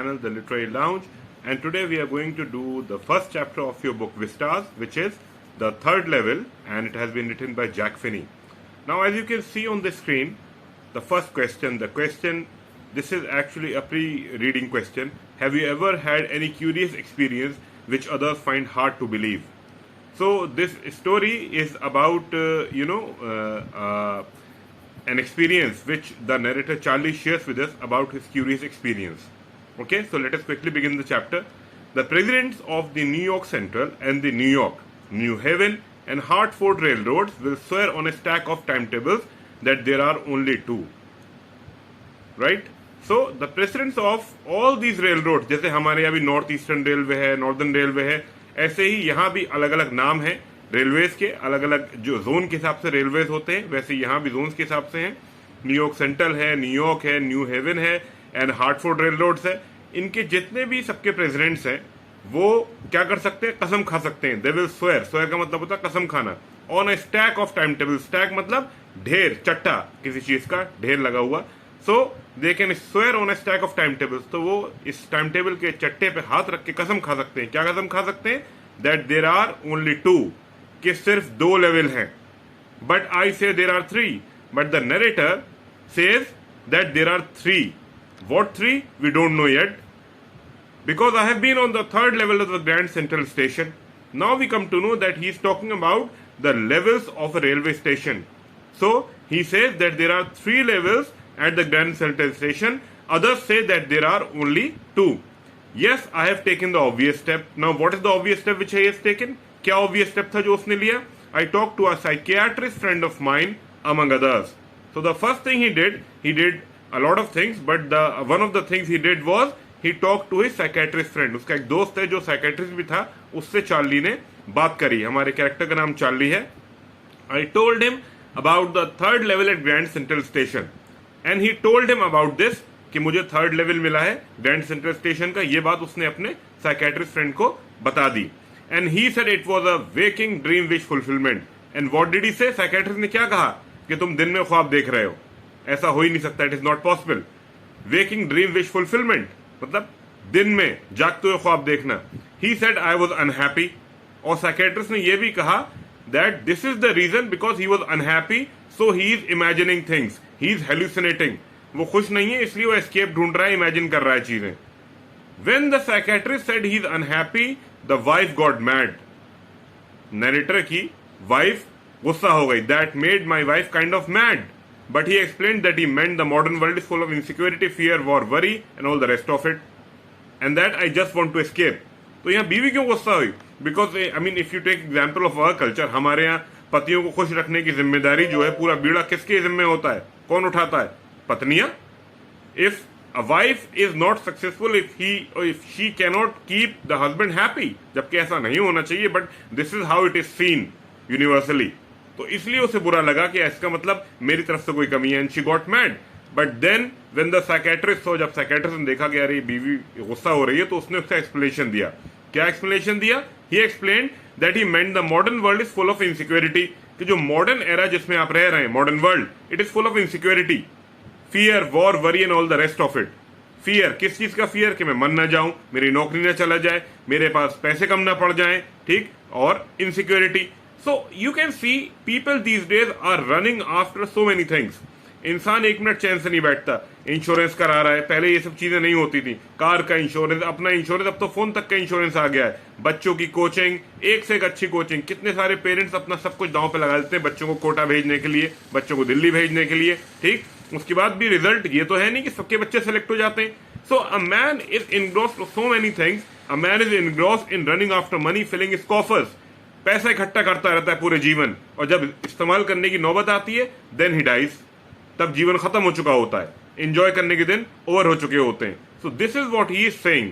channel, The Literary Lounge, and today we are going to do the first chapter of your book Vistas, which is the third level, and it has been written by Jack Finney. Now, as you can see on the screen, the first question, this is actually a pre-reading question. Have you ever had any curious experience which others find hard to believe? So this story is about, an experience which the narrator Charlie shares with us about his curious experience. Okay, so let us quickly begin the chapter. The presidents of the New York Central and the New York, New Haven and Hartford railroads will swear on a stack of timetables that there are only two. Right? So the presidents of all these railroads, जैसे हमारे यहाँ भी north eastern railway है, northern railway है, ऐसे ही यहाँ भी अलग अलग नाम है रेलवेज के, अलग अलग जो जोन के हिसाब से रेलवेज होते हैं, वैसे यहाँ भी जोन्स के हिसाब से हैं. न्यूयॉर्क सेंट्रल है, न्यूयॉर्क है, न्यू हेवन है एंड हार्टफोर्ड रेलरोड्स है. इनके जितने भी सबके प्रेसिडेंट्स हैं वो क्या कर सकते हैं, कसम खा सकते हैं. दे विल स्वेयर, स्वेयर का मतलब होता है कसम खाना. On a stack of time table, stack मतलब ढेर, चट्टा, किसी चीज का ढेर लगा हुआ. So they can swear on a stack of time tables. तो वो इस टाइम टेबल के चट्टे पे हाथ रख के कसम खा सकते हैं. क्या कसम खा सकते हैं? That there are only two, कि सिर्फ दो लेवल हैं. But I say there are three, but the narrator says that there are three. What three? We don't know yet, because I have been on the third level of the Grand Central Station. Now we come to know that he is talking about the levels of a railway station. So he says that there are three levels at the Grand Central Station. Others say that there are only two. Yes, I have taken the obvious step. Now what is the obvious step which he has taken? क्या obvious step था जो उसने लिया? I talked to a psychiatrist friend of mine among others. So the first thing he did a lot of things, but one of the things he did was he talked to his psychiatrist friend. उसका एक दोस्त है जो psychiatrist भी था, उससे Charlie ने बात करी. हमारे कैरेक्टर का नाम चार्ली है. I told him about the third level at Grand Central Station, and he told him about this कि मुझे थर्ड लेवल मिला है ग्रैंड सेंट्रल स्टेशन का. ये बात उसने अपने साइकेट्रिस्ट फ्रेंड को बता दी. And he said it was a waking dream wish fulfillment. And what did he say? Psychiatrist ने क्या कहा कि तुम दिन में ख्वाब देख रहे हो, ऐसा हो ही नहीं सकता. It is not possible. Waking dream wish fulfilment मतलब दिन में जागते हुए ख्वाब देखना. He said I was unhappy. और साइकेट्रिस्ट ने यह भी कहा that this is the reason because he was unhappy, so he is imagining things, he is hallucinating. वो खुश नहीं है इसलिए वो एस्केप ढूंढ रहा है, इमेजिन कर रहा है चीजें. When the psychiatrist said he is unhappy, the wife got mad. Narrator की वाइफ गुस्सा हो गई. That made my wife kind of mad. But he explained that he meant the modern world is full of insecurity, fear, war, worry and all the rest of it, and that I just want to escape. तो यहाँ बीवी क्यों गुस्सा हुई? Because I mean if you take example of our culture, हमारे यहाँ पतियों को खुश रखने की जिम्मेदारी जो है, पूरा बीड़ा किसके जिम्मे होता है? कौन उठाता है? पत्नियां. If a wife is not successful, if she cannot keep the husband happy, जबकि ऐसा नहीं होना चाहिए, but this is how it is seen universally. तो इसलिए उसे बुरा लगा कि इसका मतलब मेरी तरफ से कोई कमी है. And she got mad. But then when the psychiatrist, जब साइकेट्रिस्ट ने देखा कि यार ये बीवी गुस्सा हो रही है, तो उसने उसका एक्सप्लेनेशन दिया. क्या एक्सप्लेनेशन दिया? ही explained that he meant the modern world is full of insecurity. कि जो मॉडर्न एरा जिसमें आप रह रहे हैं, modern world, it is full of insecurity, fear, war, worry and all the rest of it. Fear, किस चीज का फियर? कि मैं मर ना जाऊं, मेरी नौकरी ना चला जाए, मेरे पास पैसे कम ना पड़ जाए, ठीक. और insecurity. So you can see people these days are running after so many things. इंसान एक मिनट चैन से नहीं बैठता. इंश्योरेंस करा रहा है, पहले ये सब चीजें नहीं होती थी. कार का इंश्योरेंस, अपना इंश्योरेंस, अब तो फोन तक का इंश्योरेंस आ गया है. बच्चों की कोचिंग, एक से एक अच्छी कोचिंग. कितने सारे पेरेंट्स अपना सब कुछ दांव पे लगा देते हैं बच्चों को कोटा भेजने के लिए, बच्चों को दिल्ली भेजने के लिए, ठीक. उसके बाद भी रिजल्ट ये तो है नहीं कि सबके बच्चे सेलेक्ट हो जाते हैं. So a man is engrossed with so many things. A man is engrossed in running after money, filling his coffers. पैसा इकट्ठा करता रहता है पूरे जीवन, और जब इस्तेमाल करने की नौबत आती है, देन ही डाइज. तब जीवन खत्म हो चुका होता है, एंजॉय करने के दिन ओवर हो चुके होते हैं. So this is what he is saying,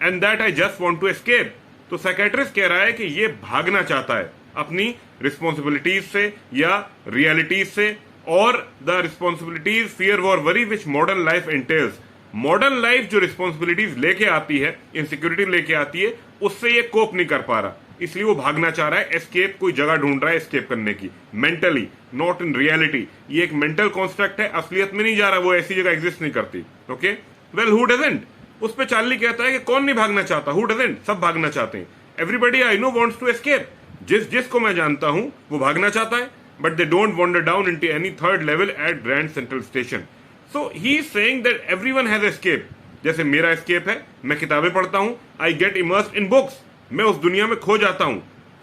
and that I just want to escape. तो साइकेट्रिस्ट कह रहा है कि ये भागना चाहता है अपनी रिस्पॉन्सिबिलिटीज से या रियलिटीज से, और the responsibilities, fear, war, worry which modern life एंटेल्स. Modern life जो रिस्पॉन्सिबिलिटीज लेके आती है, इनसिक्योरिटी लेके आती है, उससे ये कोप नहीं कर पा रहा, इसलिए वो भागना चाह रहा है. एस्केप, कोई जगह ढूंढ रहा है एस्केप करने की, मेंटली, नॉट इन रियलिटी. ये एक मेंटल कॉन्स्ट्रक्ट है, असलियत में नहीं जा रहा, वो ऐसी जगह एग्जिस्ट नहीं करती. Okay, well who doesn't? उस पे चार्ली कहता है कि कौन नहीं भागना चाहता, हु डजंट, सब भागना चाहते हैं, everybody I know wants to escape, जिसको मैं जानता हूं वो भागना चाहता है, but they don't wander down into any third level at Grand Central station. So he is saying that everyone has escape, जैसे मेरा एस्केप है, मैं किताबें पढ़ता हूं, I get immersed in books, मैं उस दुनिया में खो जाता हूं,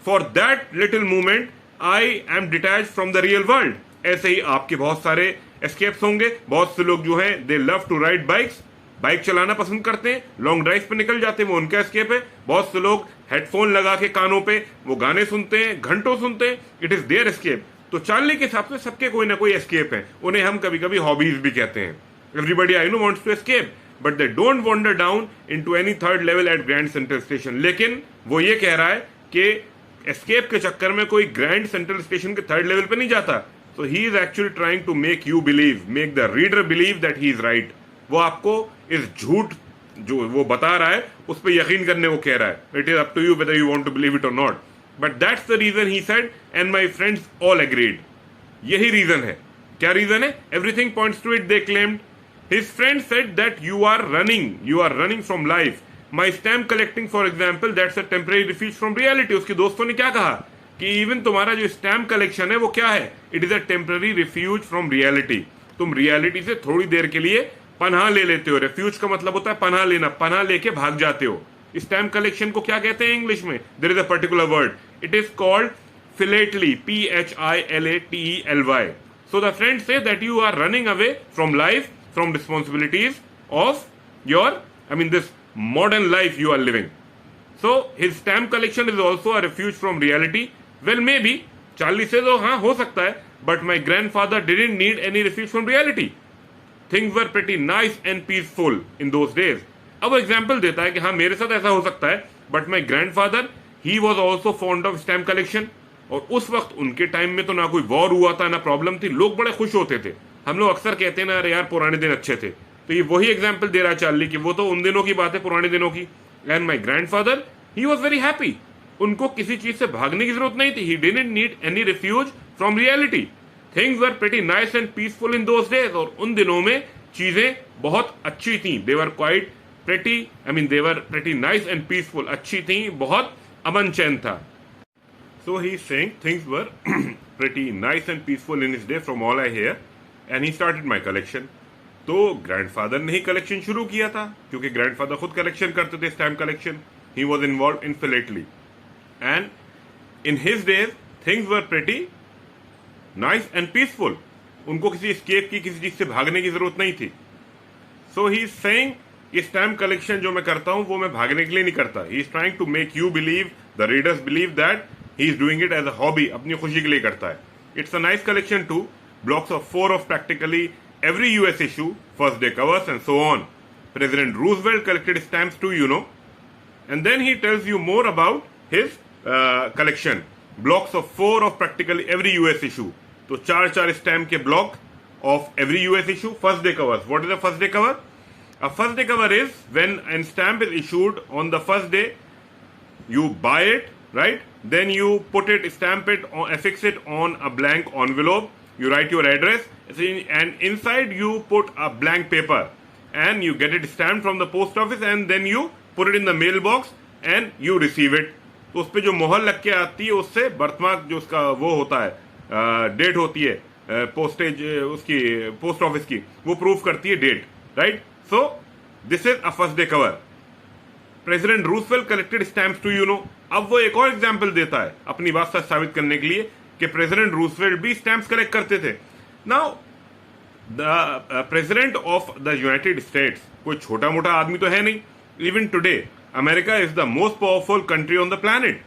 for that little moment I am detach from the real world. ऐसे ही आपके बहुत सारे एस्केप्स होंगे। बहुत से लोग जो हैं they love to ride bikes, bike चलाना पसंद करते हैं, लॉन्ग ड्राइव पे निकल जाते हैं, वो उनका एस्केप है। बहुत से लोग हेडफोन लगा के कानों पे वो गाने सुनते हैं, घंटों सुनते हैं, इट इज देयर एस्केप। तो चार्ली के हिसाब से सबके कोई ना कोई एस्केप है, उन्हें हम कभी कभी हॉबीज भी कहते हैं। Everybody I know wants to escape but they don't wander down into any third level at Grand Central station. लेकिन वो ये कह रहा है कि एस्केप के चक्कर में कोई ग्रैंड सेंट्रल स्टेशन के थर्ड लेवल पे नहीं जाता। So he is actually trying to make you believe, make the reader believe that he is right. वो आपको इस झूठ जो वो बता रहा है उस पर यकीन करने को कह रहा है। It is up to you whether you want to believe it और not, but that's the reason he said and my friends all agreed. यही रीजन है। क्या रीजन है? Everything points to it, they claimed. His friend said that you are running from life. My stamp collecting, for example, that's a temporary refuge from reality. उसके दोस्तों ने क्या कहा कि इवन तुम्हारा जो स्टैम्प कलेक्शन है वो क्या है? It is a temporary refuge from reality. तुम रियलिटी से थोड़ी देर के लिए पनाह ले लेते हो। रेफ्यूज का मतलब होता है पनाह लेना, पनाह लेके भाग जाते हो। स्टैम्प कलेक्शन को क्या कहते हैं इंग्लिश में? There is a particular word. It is called philately, P-H-I-L-A-T-E-L-Y. So the friends say that you are running away from life, from responsibilities of this modern life you are living. So his stamp collection is also a refuge from reality. Well, maybe Charlie says, oh हाँ हो सकता है, but my grandfather didn't need any refuge from reality. Things were pretty nice and peaceful in those days. अब example देता है कि हाँ मेरे साथ ऐसा हो सकता है, but my grandfather he was also fond of stamp collection. और उस वक्त उनके टाइम में तो ना कोई वॉर हुआ था, ना प्रॉब्लम थी, लोग बड़े खुश होते थे। हम लोग अक्सर कहते हैं ना, अरे यार पुराने दिन अच्छे थे, तो ये वही एग्जाम्पल दे रहा है चार्ली कि वो तो उन दिनों की बात है, पुराने दिनों की। And my grandfather he was very happy, उनको किसी चीज से भागने की जरूरत नहीं थी। He didn't need any refuge from reality. Things were pretty nice and peaceful in those days. और उन दिनों में चीजें बहुत अच्छी थी। They were quite pretty, they were pretty nice and peaceful, अच्छी थी, बहुत अमन चैन था। So he is saying things were pretty nice and peaceful in his day from all I hear, and he started my collection. तो grandfather ने ही collection शुरू किया था, क्योंकि ग्रैंडफादर खुद कलेक्शन करते थे, stamp collection. He was involve in philately, and in his days things were pretty nice and peaceful. उनको किसी स्केप की, किसी चीज से भागने की जरूरत नहीं थी। सो ही इज सेइंग ये स्टैम्प कलेक्शन जो मैं करता हूं वो मैं भागने के लिए नहीं करता। He is trying to make you believe, the readers believe that he is doing it as a hobby, अपनी खुशी के लिए करता है। It's a nice collection too, blocks of 4 of practically every US issue, first day covers and so on. President Roosevelt collected stamps too, you know. And then he tells you more about his collection. Blocks of 4 of practically every US issue. तो 4 stamp के block of every US issue, first day covers. What is a first day cover? A first day cover is when a stamp is issued on the first day, you buy it, right? Then you put it, stamp it, affix it on a blank envelope. You write your address, and inside you put a blank paper, and you get it stamped from the post office, and then you put it in the mailbox, and you receive it. तो उस पे जो मोहर लग के आती है, उससे बर्थमार्क जो उसका वो होता है, डेट होती है, पोस्टेज उसकी पोस्ट ऑफिस की, वो प्रूफ करती है date, right? So this is a first day cover. President Roosevelt collected stamps too, you know. अब वो एक और एग्जाम्पल देता है अपनी बात सच साबित करने के लिए कि प्रेसिडेंट रूजवेल्ट भी स्टैम्प्स कलेक्ट करते थे। Now the president of the United states कोई छोटा मोटा आदमी तो है नहीं। Even today America is the most powerful country on the planet.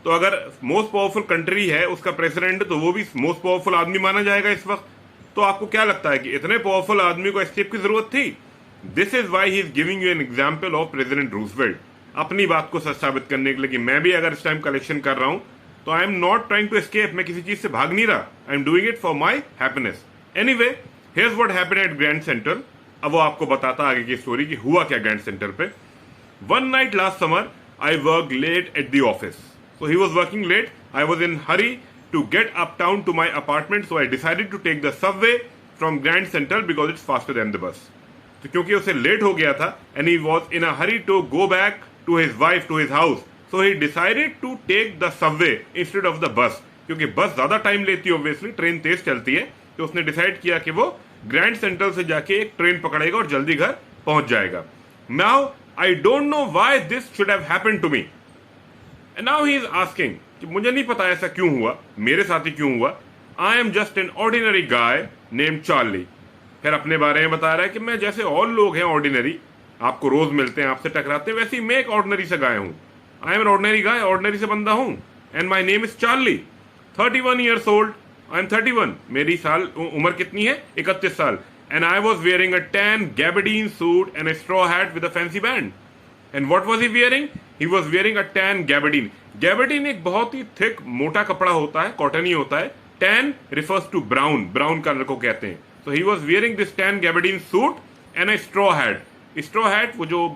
तो अगर मोस्ट पावरफुल कंट्री है उसका प्रेसिडेंट, तो वो भी मोस्ट पावरफुल आदमी माना जाएगा इस वक्त। तो आपको क्या लगता है कि इतने पावरफुल आदमी को एस्केप की जरूरत थी? This is why he is giving you an example of president Roosevelt, अपनी बात को सच साबित करने के लिए कि मैं भी अगर इस टाइम कलेक्शन कर रहा हूं तो I am not trying to escape, मैं किसी चीज से भाग नहीं रहा, I am doing it for my happiness. Anyway, here's what happened at Grand Central. अब वो आपको बताता आगे की स्टोरी कि हुआ क्या ग्रैंड सेंटर पे। One night last summer I work late at the office, so he was working late, I was in hurry to get uptown to my apartment, so I decided to take the subway from Grand Central because it's faster than the bus. तो क्योंकि उसे late हो गया था and he was in a hurry to go back to his wife to his house, so he decided to take the subway instead of the bus. क्योंकि बस ज्यादा time लेती है, ऑब्वियसली ट्रेन तेज चलती है, तो उसने डिसाइड किया कि वो ग्रैंड सेंट्रल से जाके एक ट्रेन पकड़ेगा और जल्दी घर पहुंच जाएगा। Now I don't know why this should have happened to me, and now he is asking कि मुझे नहीं पता ऐसा क्यों हुआ, मेरे साथ ही क्यों हुआ। I am just an ordinary guy name Charlie. फिर अपने बारे में बता रहा है कि मैं जैसे और लोग हैं ऑर्डिनरी, आपको रोज मिलते हैं, आपसे टकराते हैं, वैसे ही मैं एक ऑर्डिनरी से गाय हूं। I am an ordinary guy, ordinary से बंदा हूं, and my name is Charlie, 31 years old. I am 31. मेरी साल उम्र कितनी है? 31 साल. And I was wearing a tan gabardine suit and a straw hat with a fancy band. And what was he wearing? He was wearing a tan gabardine. Gabardine एक बहुत ही thick मोटा कपड़ा होता है, कॉटन ही होता है. Tan refers to brown, brown color को कहते हैं. So he was wearing this tan gabardine suit and a straw hat. Straw hat वो जो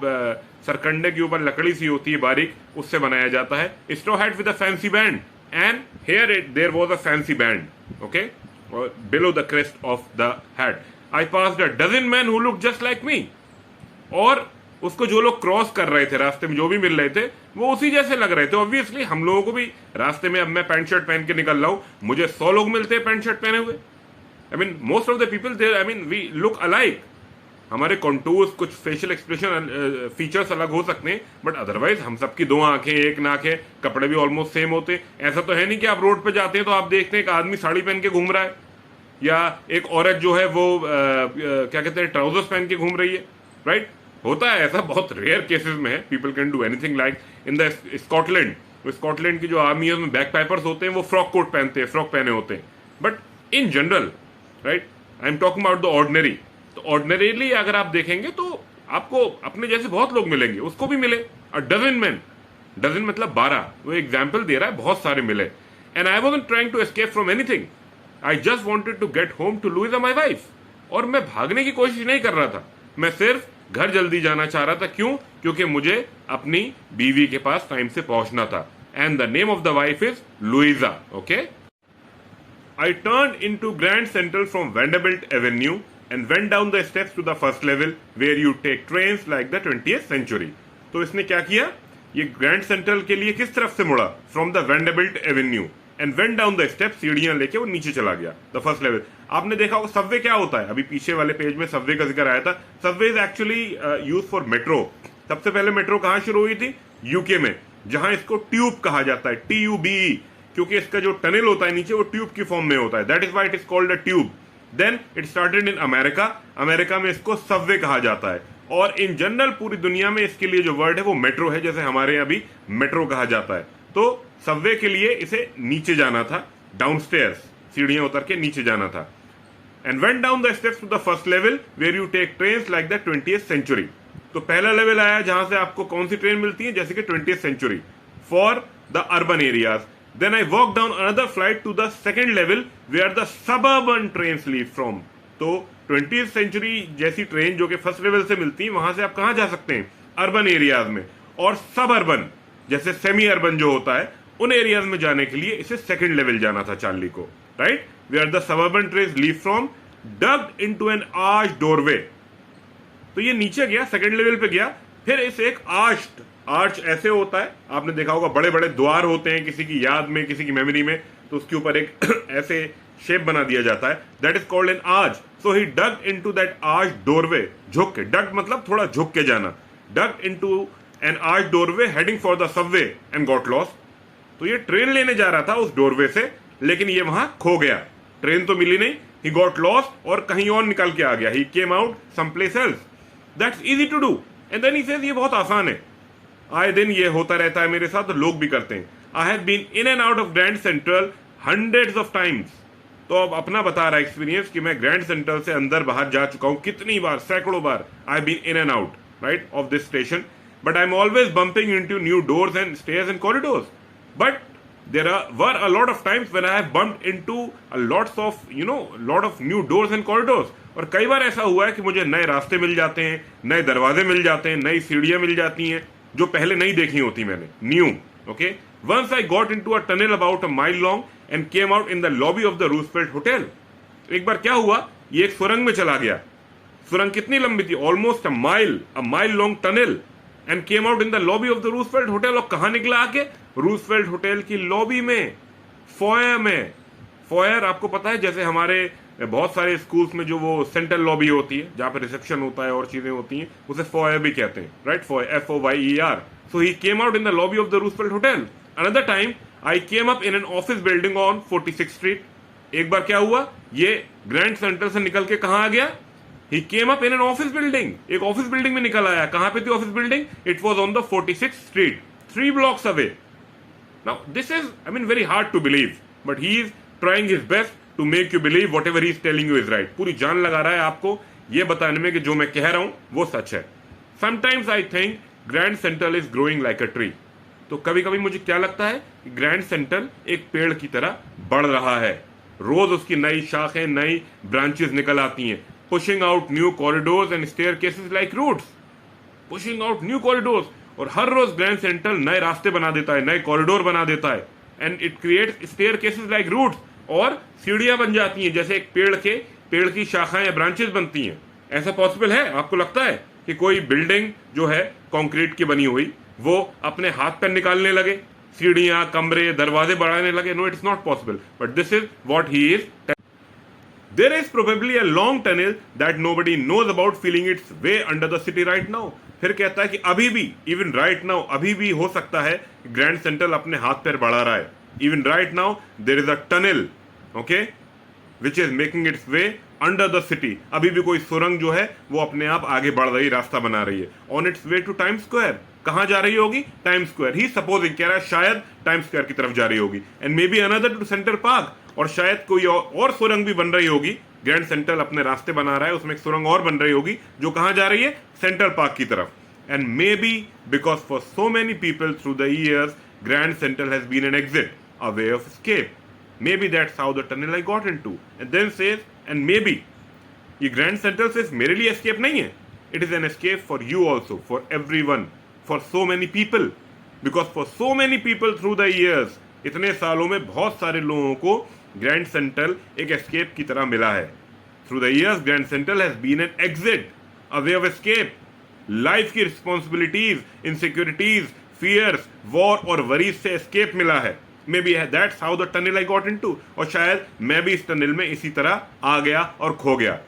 सरकंडे के ऊपर लकड़ी सी होती है बारीक, उससे बनाया जाता है. Straw hat with a fancy band. And here there was a fancy band, okay, below the crest of the hat. I passed a dozen men who looked just like me. और उसको जो लोग क्रॉस कर रहे थे, रास्ते में जो भी मिल रहे थे, वो उसी जैसे लग रहे थे। ऑब्वियसली हम लोगों को भी रास्ते में, अब मैं पैंट शर्ट पहन के निकल रहा हूं, मुझे 100 लोग मिलते हैं पैंट शर्ट पहने हुए। I mean most of the people there, I mean we look alike. हमारे कॉन्टूर्स, कुछ फेशियल एक्सप्रेशन फीचर्स अलग हो सकते हैं, बट अदरवाइज हम सबकी 2 आंखें, 1 नाक है, कपड़े भी ऑलमोस्ट सेम होते हैं। ऐसा तो है नहीं कि आप रोड पे जाते हैं तो आप देखते हैं एक आदमी साड़ी पहन के घूम रहा है, या एक औरत जो है वो क्या कहते हैं, ट्राउजर्स पहन के घूम रही है, राइट? होता है ऐसा, बहुत रेयर केसेस में है। People can do anything. Like in the Scotland, Scotland की जो आर्मी है उसमें बैक पाइपर्स होते हैं, वो फ्रॉक कोट पहनते हैं, फ्रॉक पहने होते हैं। But in general, right, I am talking about the ordinary. तो ऑर्डिनरीली अगर आप देखेंगे तो आपको अपने जैसे बहुत लोग मिलेंगे, उसको भी मिले अ डजन मैन, डजन मतलब 12, वो एग्जाम्पल दे रहा है, बहुत सारे मिले। And I wasn't trying to escape from anything, I just wanted to get home to Louisa my wife. और मैं भागने की कोशिश नहीं कर रहा था, मैं सिर्फ घर जल्दी जाना चाह रहा था। क्यों? क्योंकि मुझे अपनी बीवी के पास टाइम से पहुंचना था। And the name of the wife is Luisa, okay. I turned into Grand Central from Vanderbilt Avenue and went down the steps to the first level where you take trains like the 20th century. तो इसने क्या किया? ये Grand central के लिए किस तरफ से मुड़ा? From the Vanderbilt Avenue and went down the steps, सीढ़ियां लेके वो नीचे चला गया, the first level. आपने देखा होगा सबवे क्या होता है, अभी पीछे वाले पेज में सबवे का जिक्र आया था। Subway is actually use for metro. सबसे पहले मेट्रो कहां शुरू हुई थी? यूके में, जहां इसको ट्यूब कहा जाता है, TUBE, क्योंकि इसका जो टनल होता है नीचे वो ट्यूब की फॉर्म में होता है, that is why it is called a tube. Then it started in America, America में इसको सबवे कहा जाता है। और इन जनरल पूरी दुनिया में इसके लिए जो वर्ड है वो मेट्रो है, जैसे हमारे यहाँ भी मेट्रो कहा जाता है। तो सबवे के लिए इसे नीचे जाना था, डाउनस्टेयर्स, सीढ़ियां उतर के नीचे जाना था। And went down the steps to the first level where you take trains like the 20th century. तो पहला लेवल आया जहां से आपको कौन सी ट्रेन मिलती है, जैसे कि 20th century for the urban areas. Then I walked down another flight to the second level where the suburban trains leave from. तो 20th century जैसी ट्रेन जो कि फर्स्ट लेवल से मिलती है, वहां से आप कहां जा सकते हैं? अर्बन एरियाज में। और सब अर्बन जैसे सेमी अर्बन जो होता है, उन एरियाज में जाने के लिए इसे सेकंड लेवल जाना था चार्ली को, right? Where the suburban trains leave from, ducked into an arch doorway. तो ये नीचे गया, सेकंड लेवल पे गया, फिर इसे एक आर्च ऐसे होता है, आपने देखा होगा, बड़े बड़े द्वार होते हैं किसी की याद में, किसी की मेमोरी में, तो उसके ऊपर एक ऐसे शेप बना दिया जाता है, that is called an arch. So he डग्ड into that arch doorway, झुक के, डग्ड मतलब थोड़ा झुक के जाना, डग्ड into an arch doorway heading for the Subway and got lost. तो ये ट्रेन लेने जा रहा था उस डोरवे से, लेकिन ये वहां खो गया, ट्रेन तो मिली नहीं, ही गॉट लॉस्ट और कहीं और निकल के आ गया, he came out some place else. That's easy to do. And then he says ये बहुत आसान है, आए दिन ये होता रहता है मेरे साथ, लोग भी करते हैं। I have been in and out of Grand Central hundreds of times. तो अब अपना बता रहा है एक्सपीरियंस कि मैं ग्रैंड सेंट्रल से अंदर बाहर जा चुका हूं कितनी बार, सैकड़ों बार। I have been in and out, right, of this station, but I am always bumping into new doors and stairs and corridors. But there were a lot of times when I have bumped into a lot of new doors and corridors। और कई बार ऐसा हुआ है कि मुझे नए रास्ते मिल जाते हैं, नए दरवाजे मिल जाते हैं, नई सीढ़ियां मिल जाती हैं जो पहले नहीं देखी होती मैंने, new, okay. Once I got into a tunnel about a mile long and came out in the lobby of the Roosevelt hotel. एक बार क्या हुआ, ये एक सुरंग में चला गया, सुरंग कितनी लंबी थी? Almost a mile long tunnel, and came out in the lobby of the Roosevelt hotel. और कहां निकला आके? रूजवेल्ट होटल की लॉबी में, फॉयर में। फॉयर आपको पता है, जैसे हमारे बहुत सारे स्कूल्स में जो वो सेंट्रल लॉबी होती है जहां पर रिसेप्शन होता है और चीजें होती हैं, उसे फॉयर भी कहते हैं, right? Foyer, FOYER। So he came out in the lobby of the Roosevelt hotel. Another time I came up in an office building on 46th street. एक बार क्या हुआ, ये ग्रैंड सेंट्रल से निकल के कहां आ गया? He came up in an office building, एक ऑफिस बिल्डिंग में निकल आया। कहां पे थी office building? It was on the 46th street, 3 blocks away. Now this is, I mean, very hard to believe, but he is trying his best to make you believe whatever he is telling you is right. पूरी जान लगा रहा है आपको ये बताने में कि जो मैं कह रहा हूं वो सच है। Sometimes I think Grand Central is growing like a tree. तो कभी कभी मुझे क्या लगता है कि ग्रैंड सेंट्रल एक पेड़ की तरह बढ़ रहा है। रोज उसकी नई शाखें, नई ब्रांचेस निकल आती हैं, pushing out new corridors and staircases like roots, pushing out new corridors. और हर रोज ग्रैंड सेंट्रल नए रास्ते बना देता है, नए कॉरिडोर बना देता है, and it creates staircases like roots, और सीढ़ियां बन जाती हैं जैसे एक पेड़ की शाखाएं या ब्रांचेस बनती हैं। ऐसा पॉसिबल है? आपको लगता है कि कोई बिल्डिंग जो है कंक्रीट की बनी हुई वो अपने हाथ पर निकालने लगे, सीढ़ियां, कमरे, दरवाजे बढ़ाने लगे? No, it's not possible, but this is what he is. There is probably a long tunnel that nobody knows about, feeling its way under the city right now. फिर कहता है कि अभी भी, even right now, अभी भी हो सकता है ग्रैंड सेंट्रल अपने हाथ पैर बढ़ा रहा है। Even right now, there is a tunnel, okay, which is making its way under the city. अभी भी कोई सुरंग जो है वो अपने आप आगे बढ़ रही, रास्ता बना रही है। On its way to Times Square. कहां जा रही होगी? Time square. ही सपोजिंग, कह रहा है शायद टाइम स्क्वायर की तरफ जा रही होगी, and maybe another to Central Park. और शायद कोई और सुरंग भी बन रही होगी। ग्रैंड सेंट्रल अपने रास्ते बना रहा है, उसमें एक सुरंग और बन रही होगी जो कहां जा रही है? सेंट्रल पार्क की तरफ। And maybe because for so many people through the years Grand Central has been an exit, a way of escape. Maybe that's how the tunnel I got into. And then says, and maybe ये Grand Central सिर्फ मेरे लिए escape नहीं है, it is an escape for you also, for everyone, for so many people, because for so many people through the years, इतने सालों में बहुत सारे लोगों को ग्रैंड सेंट्रल एक एस्केप की तरह मिला है। Through the years Grand Central has been an exit, a way of escape. Life की रिस्पॉन्सिबिलिटीज, इनसिक्योरिटीज, फियर्स, वॉर और वरीज से एस्केप मिला है। Maybe that's how the tunnel I got into, और शायद मैं भी इस टनल में इसी तरह आ गया और खो गया।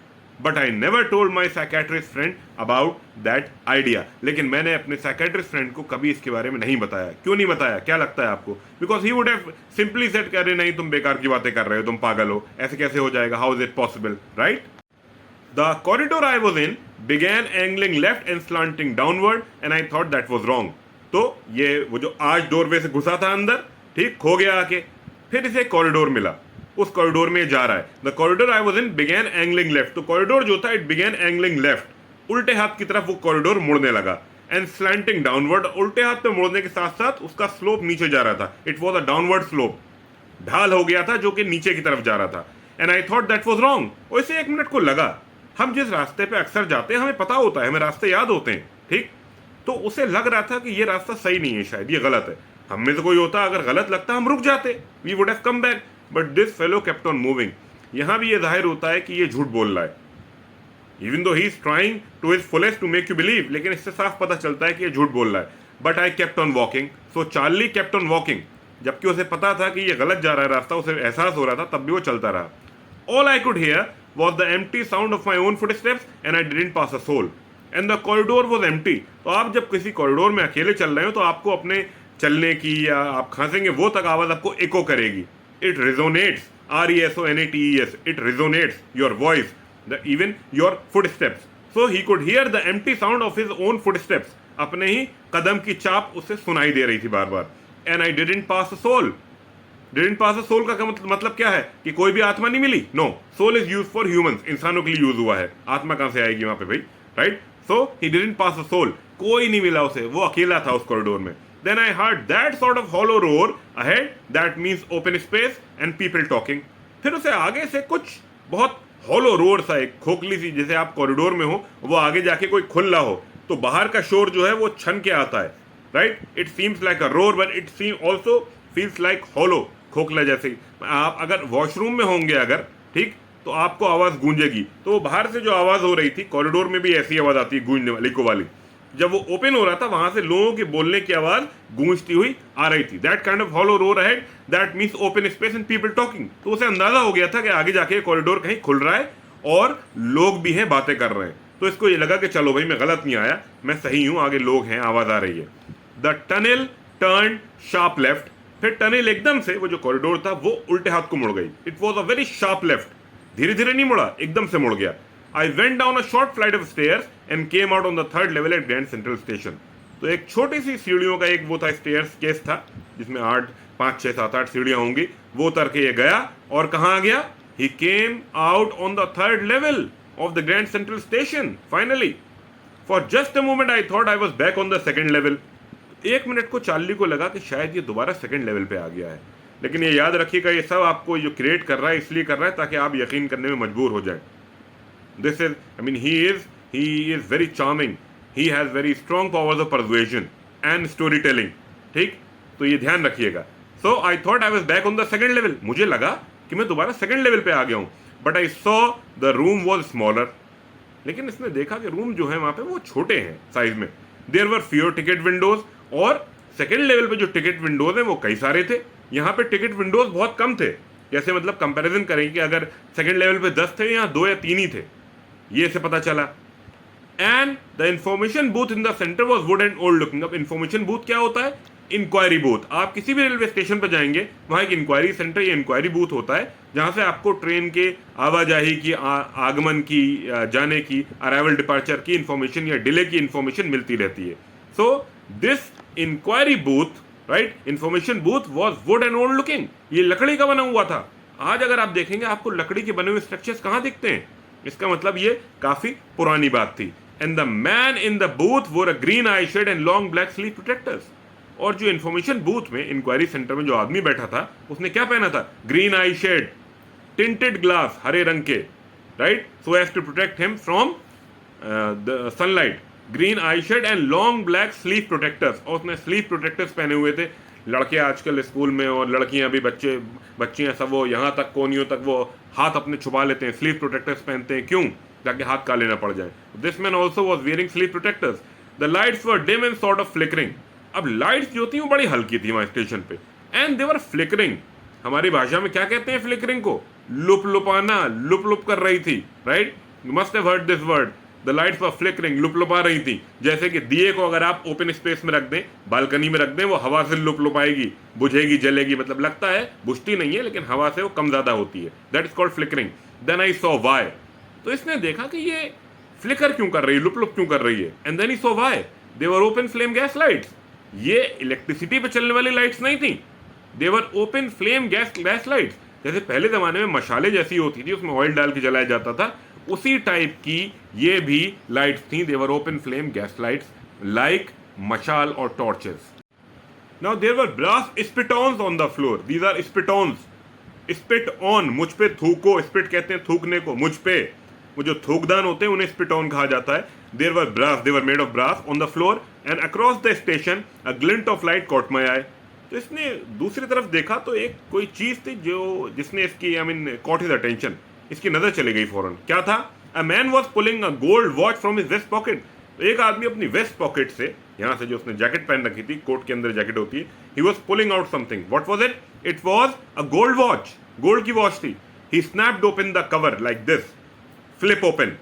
But I never told my psychiatrist friend about that idea. लेकिन मैंने अपने साइकेट्रिस्ट फ्रेंड को कभी इसके बारे में नहीं बताया। क्यों नहीं बताया? क्या लगता है आपको? Because he would have simply said, कह रहे नहीं तुम बेकार की बातें कर रहे हो, तुम पागल हो, ऐसे कैसे हो जाएगा, how is it possible, right? The corridor I was in began angling left and slanting downward, and I thought that was wrong. तो ये वो जो आज डोरवे से घुसा था अंदर, ठीक, खो गया आके, फिर इसे कॉरिडोर मिला, उस कॉरिडोर में जा रहा है। The corridor I was in began angling left. तो कॉरिडोर जो था, इट बिगैन एंगलिंग लेफ्ट, उल्टे हाथ की तरफ वो कॉरिडोर मुड़ने लगा, एंड स्लैंटिंग डाउनवर्ड, उल्टे हाथ पे मुड़ने के साथ साथ उसका स्लोप नीचे जा रहा था। It was a downward slope, ढाल हो गया था जो कि नीचे की तरफ जा रहा था। And I thought that was wrong. और इसे 1 मिनट को लगा, हम जिस रास्ते पे अक्सर जाते हैं हमें पता होता है, हमें रास्ते याद होते हैं, ठीक, तो उसे लग रहा था कि ये रास्ता सही नहीं है, शायद ये गलत है। हम में से कोई होता, अगर गलत लगता हम रुक जाते, we would have come back, but this fellow kept on moving. यहां भी ये जाहिर होता है कि ये झूठ बोल रहा है, even though he is trying to his fullest to make you believe, लेकिन इससे साफ पता चलता है कि ये झूठ बोल रहा है। But I kept on walking, so Charlie kept on walking. जबकि उसे पता था कि ये गलत जा रहा है रास्ता, उसे एहसास हो रहा था, तब भी वो चलता रहा। All I could hear was the empty sound of my own footsteps and I didn't pass a soul, and the corridor was empty. तो आप जब किसी कॉरिडोर में अकेले चल रहे हो तो आपको अपने चलने की, या आप खांसेंगे वो तक आवाज आपको एको करेगी। It resonates, RESONATES, it resonates your voice, even your footsteps. So he could hear the empty sound of his own footsteps. अपने ही कदम की चाप उसे सुनाई दे रही थी बार बार। And I didn't pass a soul. Didn't pass a soul का मतलब क्या है? कि कोई भी आत्मा नहीं मिली? No, soul is used for humans. इंसानों के लिए यूज हुआ है, आत्मा कहां से आएगी वहां पे भाई, right? So he didn't pass a soul. कोई नहीं मिला उसे, वो अकेला था उस कॉरिडोर में। Then I heard that sort of hollow roar ahead, that means open space and people talking. फिर उसे आगे से कुछ बहुत हॉलो रोर सा, एक खोखली सी, जैसे आप कॉरिडोर में हो, वो आगे जाके कोई खुला हो तो बाहर का शोर जो है वो छन के आता है, right? It seems like a roar but it seem also feels like hollow, खोखला जैसे। आप अगर वॉशरूम में होंगे अगर, ठीक, तो आपको आवाज गूंजेगी। तो वो बाहर से जो आवाज हो रही थी, कॉरिडोर में भी ऐसी आवाज आती है गूंजने वाली, इको वाली, जब वो ओपन हो रहा था वहां से लोगों के बोलने की आवाज गूंजती हुई आ रही थी। That kind of hollow roar ahead, that means open space and people talking. तो उसे अंदाजा हो गया था कि आगे जाके कॉरिडोर कहीं खुल रहा है और लोग भी हैं, बातें कर रहे हैं। तो इसको ये लगा कि चलो भाई मैं गलत नहीं आया, मैं सही हूं, आगे लोग हैं, आवाज आ रही है। The tunnel turn sharp left, फिर टनल एकदम से, वो जो कॉरिडोर था वो उल्टे हाथ को मुड़ गई। It was a very sharp left, धीरे धीरे नहीं मुड़ा, एकदम से मुड़ गया। I went down a short flight of stairs and came out on the third level at Grand Central Station. तो एक छोटी सी सीढ़ियों का एक वो था, स्टेयर्स केस था, जिसमें 5, 6, 7, 8 सीढ़ियां होंगी। वो उतर के ये गया और कहाँ आ गया? He came out on the third level of the Grand Central Station. Finally, for just a moment I thought I was back on the second level. एक मिनट को चार्ली को लगा कि शायद ये दोबारा सेकंड लेवल पे आ गया है। लेकिन ये याद रखिएगा, ये सब आपको जो क्रिएट कर रहा है इसलिए कर रहा है ताकि आप यकीन करने में मजबूर हो जाए। This is, I mean, he is very charming. He has very strong powers of persuasion and storytelling. ठीक, तो ये ध्यान रखिएगा। So I thought I was back on the second level. मुझे लगा कि मैं दोबारा सेकंड लेवल पे आ गया हूँ। But I saw the room was smaller. लेकिन इसने देखा कि रूम जो है वहां पे वो छोटे हैं साइज में। There were fewer ticket windows, और सेकंड लेवल पे जो टिकट विंडोज हैं वो कई सारे थे, यहाँ पे टिकट विंडोज बहुत कम थे। जैसे मतलब कंपैरिजन करेंगे कि अगर सेकंड लेवल पे 10 थे, यहाँ 2 या 3 ही थे, ये से पता चला। And the information booth in the centre was wood and old looking. अब इंफॉर्मेशन बूथ क्या होता है? Inquiry booth. आप किसी भी रेलवे स्टेशन पर जाएंगे, वहां एक इंक्वायरी सेंटर या इंक्वायरी बूथ होता है, जहां से आपको ट्रेन के आवाजाही की, आगमन की, जाने की, अराइवल डिपार्चर की इंफॉर्मेशन या डिले की इंफॉर्मेशन मिलती रहती है। So this inquiry booth, right, information booth was wood and old looking. ये लकड़ी का बना हुआ था। आज अगर आप देखेंगे आपको लकड़ी के बने हुए स्ट्रक्चर्स कहाँ दिखते हैं? इसका मतलब ये काफी पुरानी बात थी। And the man in the booth wore a green eye shade and long black sleeve protectors. और जो इंफॉर्मेशन बूथ में, इंक्वायरी सेंटर में जो आदमी बैठा था, उसने क्या पहना था? Green eye shade, tinted glass, हरे रंग के, right, so as to protect him from the sunlight. Green eye shade and long black sleeve protectors, और उसने स्लीव प्रोटेक्टर्स पहने हुए थे। लड़के आजकल स्कूल में और लड़कियां भी, बच्चियां सब, वो यहाँ तक कोनियों तक वो हाथ अपने छुपा लेते हैं, स्लीव प्रोटेक्टर्स पहनते हैं। क्यों? ताकि हाथ काले ना पड़ जाए। This man also was wearing sleeve protectors. The lights were dim and sort of flickering. अब लाइट्स जो थी वो बड़ी हल्की थी वहां स्टेशन पे, एंड दे वर फ्लिकरिंग। हमारी भाषा में क्या कहते हैं फ्लिकरिंग को? लुप लुपाना, लुप लुप कर रही थी, right, you must have heard this word. The lights were flickering, लुप लुपा रही थी। जैसे कि दिए को अगर आप ओपन स्पेस में रख दें, बालकनी में रख दें, वो हवा से लुप लुपाएगी, बुझेगी, जलेगी, मतलब लगता है बुझती नहीं है लेकिन हवा से वो कम ज्यादा होती है। That is called flickering. Then I saw why. तो इसने देखा कि ये फ्लिकर क्यों कर रही है, लुप लुप क्यों कर रही है। And then he saw why. They were open flame gas lights. ये इलेक्ट्रिसिटी पे चलने वाली लाइट्स नहीं थी, they were open flame gas lights. जैसे पहले जमाने में मशाले जैसी होती थी, उसमें ऑयल डाल के जलाया जाता था, उसी टाइप की ये भी लाइट्स थी। They were open flame gas lights like मशाल और torches. Now there were brass spittoons on the floor. These are spittoons. Spit on, मुझ पे थूको, स्पिट कहते हैं थूकने को, मुझ पे। वो जो थूकदान होते हैं उन्हें स्पिटॉन कहा जाता है। There were brass, they were made of brass on the floor and across the station a glint of light caught my eye. तो इसने दूसरी तरफ देखा तो एक कोई चीज थी जो जिसने इसकी, I mean, caught his attention. इसकी नजर चली गई फौरन। क्या था? A man was pulling a gold watch from his vest pocket. एक आदमी अपनी वेस्ट पॉकेट से, यहाँ से जो उसने जैकेट पहन रखी थी, कोट के अंदर जैकेट होती है, he was pulling out something. What was it? It was a gold watch, gold की वॉच थी। He snapped open the cover like this, flip open.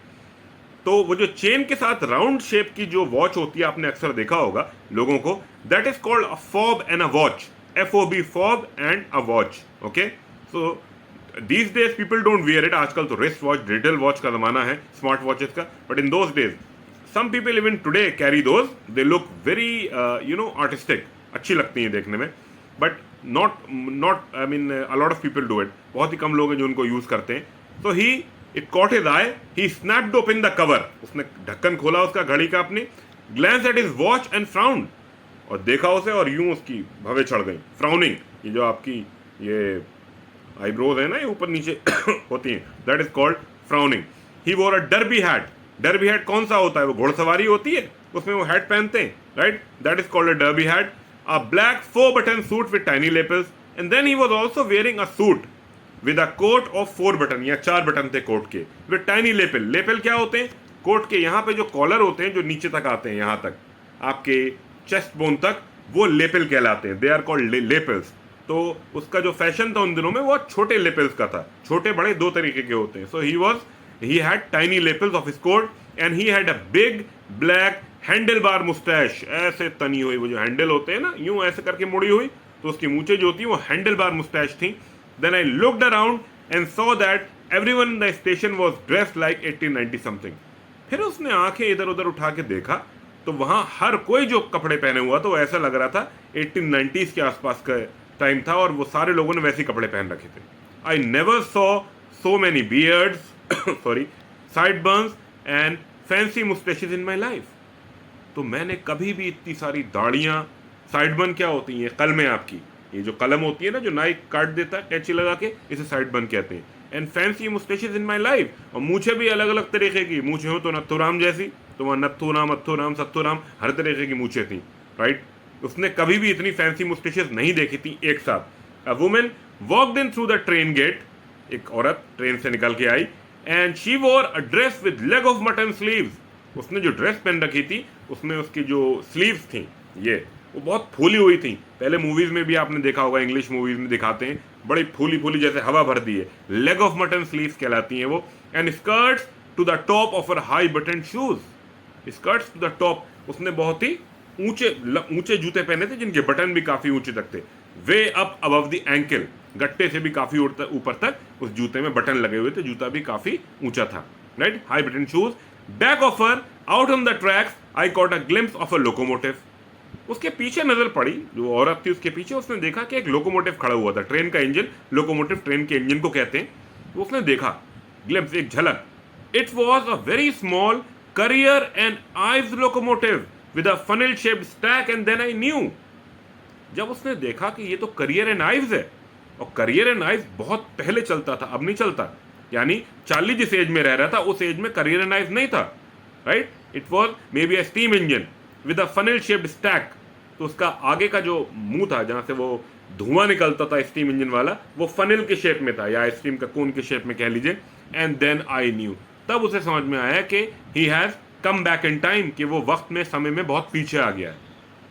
तो वो जो चेन के साथ राउंड शेप की जो वॉच होती है, आपने अक्सर देखा होगा लोगों को, that is called a fob and a watch. FOB, fob and a watch. Okay, so these days people don't wear it। आजकल तो रिस्ट वॉच, डिजिटल वॉच का जमाना है, स्मार्ट वॉचेस का। But in those days some people even today carry those। they look very artistic, अच्छी लगती हैं देखने में, but not I mean a lot of people do it। बहुत ही कम लोग हैं जो उनको यूज करते हैं। so it caught his eye, he snapped open the cover। उसने ढक्कन खोला उसका घड़ी का अपनी, glanced at his watch and frowned। और देखा उसे और यूं उसकी भवें चढ़ गई। फ्राउनिंग, ये जो आपकी ये आईब्रोज है ना, ये ऊपर नीचे होती हैं, दैट इज कॉल्ड फ्राउनिंग। ही वोर अ डर्बी हैट। डर्बी हैट कौन सा होता है? वो घोड़सवारी होती है, उसमें वो हैट पहनते हैं, right, that is called a derby hat. A black 4 button suit with tiny lapels. And then he was also wearing a suit with a coat of 4 button, या 4 बटन थे कोट के, विद टाइनी लेपल। लेपल क्या होते हैं? Coat के यहाँ पे जो कॉलर होते हैं, जो नीचे तक आते हैं, यहाँ तक आपके चेस्ट बोन तक, वो लेपल कहलाते हैं। They are called lapels. तो उसका जो फैशन था उन दिनों में वो छोटे लेपल्स का था। छोटे बड़े दो तरीके के होते हैं। So he had tiny lapels of his coat and he had a big black handle bar moustache. ऐसे तनी हुई, वो जो हैंडल होते हैं ना, यूं ऐसे करके मुड़ी हुई, तो उसकी मूछें जो होती हैं वो हैंडल बार मुस्टैश थी। Then I looked around and saw that everyone in the station was dressed like 1890 something. फिर उसने आंखें इधर उधर उठा के देखा, तो वहां हर कोई जो कपड़े पहने हुआ तो ऐसा लग रहा था 1890s के आसपास का टाइम था, और वो सारे लोगों ने वैसे कपड़े पहन रखे थे। I never saw so many beards sorry side burns and fancy moustaches in my life. तो मैंने कभी भी इतनी सारी दाढ़ियाँ, साइड बर्न क्या होती हैं? कलमें आपकी, ये जो कलम होती है ना, जो नाई काट देता है कैंची लगा के, इसे साइड बर्न कहते हैं। And fancy moustaches in my life. और मूछें भी अलग अलग तरीके की। मूछें हो तो नथुराम जैसी, तो वहाँ नथुराम, अथुराम, सत्तुराम, हर तरीके की मूछें थी, राइट। उसने कभी भी इतनी फैंसी मुस्टैशेस नहीं देखी थी एक साथ। A woman walked in through the train gate. एक औरत ट्रेन से निकल के आई, एंड शी वोर अ dress with leg of mutton sleeves. उसने जो ड्रेस पहन रखी थी, उसमें उसकी जो स्लीव्स थी, ये वो बहुत फूली हुई थी। पहले मूवीज में भी आपने देखा होगा, इंग्लिश मूवीज में दिखाते हैं, बड़ी फूली फूली जैसे हवा भर दी है। लेग ऑफ मटन स्लीव्स कहलाती हैं वो। And skirts to the top of her high button shoes. Skirts to the top, उसने बहुत ही ऊंचे जूते पहने थे जिनके बटन भी काफी ऊंचे तक थे। Way up above the ankle, गट्टे से भी काफी ऊपर तक उस जूते में बटन लगे हुए थे। जूता भी काफी ऊंचा था, right. High button shoes. Back of her out on the tracks I caught a glimpse of a locomotive. उसके पीछे नजर पड़ी, जो औरत थी उसके पीछे, उसने देखा कि एक लोकोमोटिव खड़ा हुआ था। ट्रेन का इंजन, लोकोमोटिव ट्रेन के इंजन को कहते हैं। तो उसने देखा, ग्लिम्प्स, एक झलक। It was a very small Currier and Ives locomotive with a funnel shaped stack, and then I knew. जब उसने देखा कि ये तो करियर एंड आइव्स है, और करियर एंड आइव्स बहुत पहले चलता था, अब नहीं चलता। यानी चार्ली जिस एज में रह रहा था उस एज में करियर एंड आइव्स नहीं था, right. It was may be a steam engine with a funnel shaped stack. तो उसका आगे का जो मुंह था, जहां से वो धुआं निकलता था स्टीम इंजन वाला, वो फनल के शेप में था, या आइसक्रीम का कोन के शेप में कह लीजिए। एंड देन आई न्यू, तब उसे समझ में आया कि he has come back in time, कि वो वक्त में, समय में बहुत पीछे आ गया है।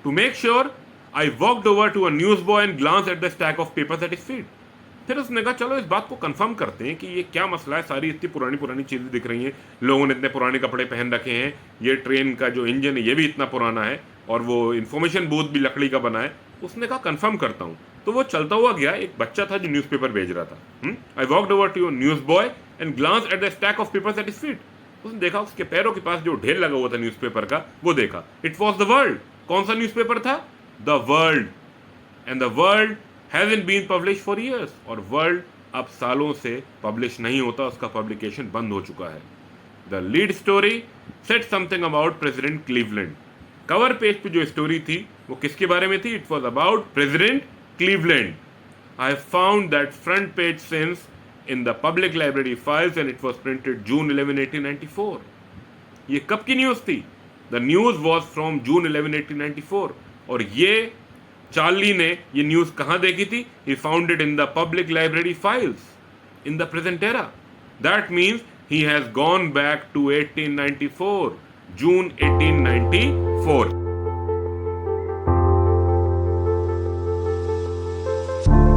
To make sure I walked over to a newsboy and glance at the stack of papers at his feet. फिर उसने कहा चलो इस बात को कंफर्म करते हैं कि ये क्या मसला है। सारी इतनी पुरानी पुरानी चीजें दिख रही हैं, लोगों ने इतने पुराने कपड़े पहन रखे हैं, ये ट्रेन का जो इंजन है ये भी इतना पुराना है, और वो इंफॉर्मेशन बूथ भी लकड़ी का बना है। उसने कहा कंफर्म करता हूँ। तो वो चलता हुआ गया, एक बच्चा था जो न्यूज़पेपर भेज रहा था। I walked over to newsboy and glance at the stack of papers at his feet. उसने देखा उसके पैरों के पास जो ढेर लगा हुआ था न्यूज़पेपर का, वो देखा। It was the world. कौन सा न्यूज़पेपर था? The world. And the world hasn't been published for years, और वर्ल्ड अब सालों से पब्लिश नहीं होता, उसका पब्लिकेशन बंद हो चुका है। The lead story set something about president Cleveland. Cover page पे जो स्टोरी थी वो किसके बारे में थी? It was about president Cleveland. I found that front page since in the public library files and it was printed June 11, 1894। ये कब की न्यूज थी? The news was from June 11, 1894। और ये चार्ली ने ये न्यूज कहां देखी थी? He found it in the public library files in the present era. That means he has gone back to 1894, June 1894।